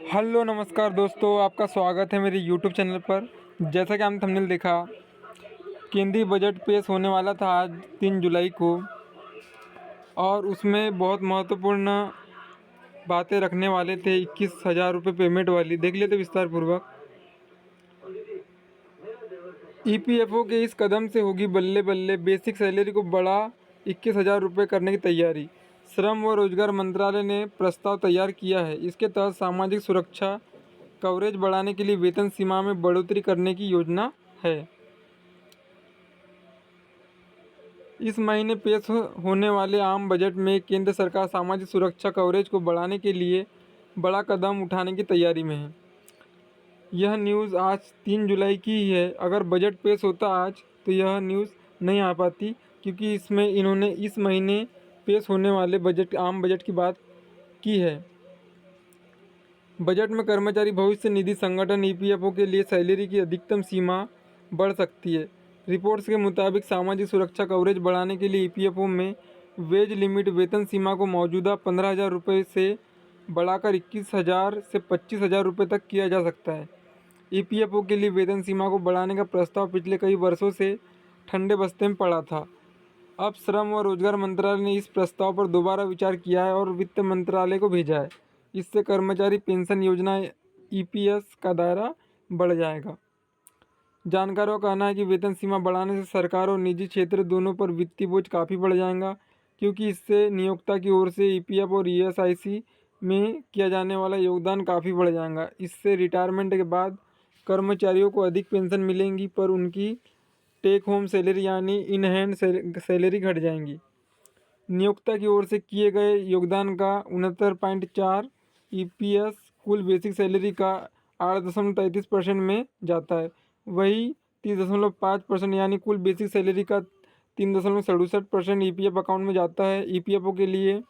Hello नमस्कार दोस्तों, आपका स्वागत है मेरे यूट्यूब चैनल पर। जैसा कि आपने थंबनेल देखा, केंद्रीय बजट पेश होने वाला था आज 3 जुलाई को, और उसमें बहुत महत्वपूर्ण बातें रखने वाले थे। 21,000 रुपये पेमेंट वाली देख लेते विस्तार पूर्वक। ईपीएफओ के इस कदम से होगी बल्ले बल्ले, बेसिक सैलरी को बढ़ा 21,000 रुपये करने की तैयारी। श्रम व रोजगार मंत्रालय ने प्रस्ताव तैयार किया है। इसके तहत सामाजिक सुरक्षा कवरेज बढ़ाने के लिए वेतन सीमा में बढ़ोतरी करने की योजना है। इस महीने पेश होने वाले आम बजट में केंद्र सरकार सामाजिक सुरक्षा कवरेज को बढ़ाने के लिए बड़ा कदम उठाने की तैयारी में है। यह न्यूज़ आज 3 जुलाई की ही है। अगर बजट पेश होता आज तो यह न्यूज़ नहीं आ पाती, क्योंकि इसमें इन्होंने इस महीने पेश होने वाले आम बजट की बात की है। बजट में कर्मचारी भविष्य निधि संगठन ईपीएफओ के लिए सैलरी की अधिकतम सीमा बढ़ सकती है। रिपोर्ट्स के मुताबिक सामाजिक सुरक्षा कवरेज बढ़ाने के लिए ईपीएफओ में वेज लिमिट वेतन सीमा को मौजूदा 15,000 रुपये से बढ़ाकर 21,000 से 25,000 रुपये तक किया जा सकता है। ईपीएफओ के लिए वेतन सीमा को बढ़ाने का प्रस्ताव पिछले कई वर्षों से ठंडे बस्ते में पड़ा था। अब श्रम व रोजगार मंत्रालय ने इस प्रस्ताव पर दोबारा विचार किया है और वित्त मंत्रालय को भेजा है। इससे कर्मचारी पेंशन योजना ईपीएस का दायरा बढ़ जाएगा। जानकारों का कहना है कि वेतन सीमा बढ़ाने से सरकार और निजी क्षेत्र दोनों पर वित्तीय बोझ काफ़ी बढ़ जाएगा, क्योंकि इससे नियोक्ता की ओर से ईपीएफ और ईएसआईसी में किया जाने वाला योगदान काफ़ी बढ़ जाएगा। इससे रिटायरमेंट के बाद कर्मचारियों को अधिक पेंशन मिलेंगी, पर उनकी टेक होम सैलरी यानी इन हैंड सैलरी घट जाएंगी। नियोक्ता की ओर से किए गए योगदान का 69.4 ईपीएस कुल बेसिक सैलरी का 8.33% में जाता है। वही 30.5% यानी कुल बेसिक सैलरी का 3.67% ईपीएफ अकाउंट में जाता है। ईपीएफओ के लिए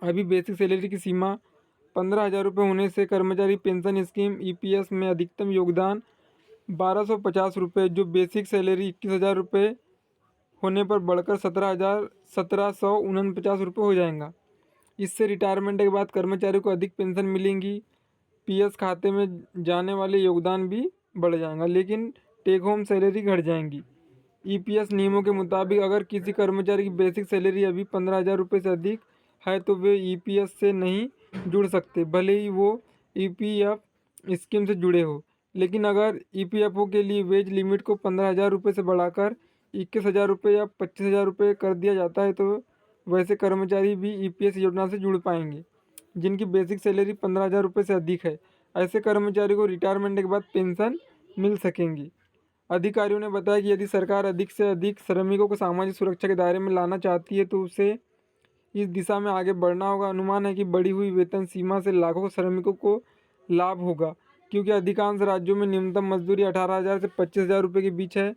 अभी बेसिक सैलरी की सीमा 15,000 रुपये होने से कर्मचारी पेंशन स्कीम ईपीएस में अधिकतम योगदान 1,250 रुपये, जो बेसिक सैलरी 21,000 रुपये होने पर बढ़कर 17,749 रुपये हो जाएगा। इससे रिटायरमेंट के बाद कर्मचारी को अधिक पेंशन मिलेंगी। पीएस खाते में जाने वाले योगदान भी बढ़ जाएगा, लेकिन टेक होम सैलरी घट जाएंगी। ईपीएस नियमों के मुताबिक अगर किसी कर्मचारी की बेसिक सैलरी अभी 15,000 रुपये से अधिक है तो वे ईपीएस से नहीं जुड़ सकते, भले ही वो ईपीएफ स्कीम से जुड़े हो। लेकिन अगर ईपीएफओ के लिए वेज लिमिट को 15,000 रुपये से बढ़ाकर 21,000 रुपये या 25,000 रुपये कर दिया जाता है तो वैसे कर्मचारी भी ईपीएस योजना से जुड़ पाएंगे जिनकी बेसिक सैलरी 15,000 रुपये से अधिक है। ऐसे कर्मचारी को रिटायरमेंट के बाद पेंशन मिल सकेंगी। अधिकारियों ने बताया कि यदि सरकार अधिक से अधिक श्रमिकों को सामाजिक सुरक्षा के दायरे में लाना चाहती है तो उसे इस दिशा में आगे बढ़ना होगा। अनुमान है कि बढ़ी हुई वेतन सीमा से लाखों श्रमिकों को लाभ होगा, क्योंकि अधिकांश राज्यों में न्यूनतम मजदूरी 18,000 से 25,000 रुपये के बीच है।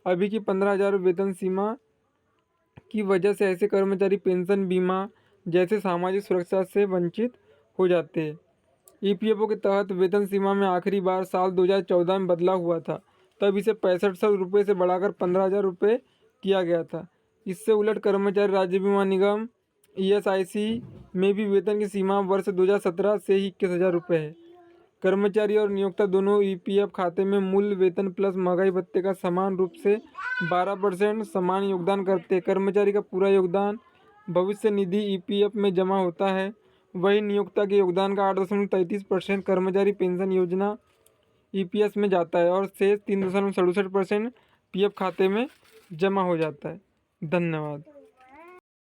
अभी की 15,000 वेतन सीमा की वजह से ऐसे कर्मचारी पेंशन, बीमा जैसे सामाजिक सुरक्षा से वंचित हो जाते हैं। ईपीएफओ के तहत वेतन सीमा में आखिरी बार साल 2014 में बदलाव हुआ था, तब इसे 6500 रुपये से बढ़ाकर 15,000 रुपये किया गया था। इससे उलट कर्मचारी राज्य बीमा निगम ईएसआईसी में भी वेतन की सीमा वर्ष 2017 से ही 21,000 रुपये है। कर्मचारी और नियोक्ता दोनों ईपीएफ खाते में मूल वेतन प्लस महंगाई भत्ते का समान रूप से 12% समान योगदान करते हैं। कर्मचारी का पूरा योगदान भविष्य निधि ईपीएफ में जमा होता है, वही नियोक्ता के योगदान का 8.33% कर्मचारी पेंशन योजना ईपीएस में जाता है और शेष 3.67% पीएफ खाते में जमा हो जाता है। धन्यवाद।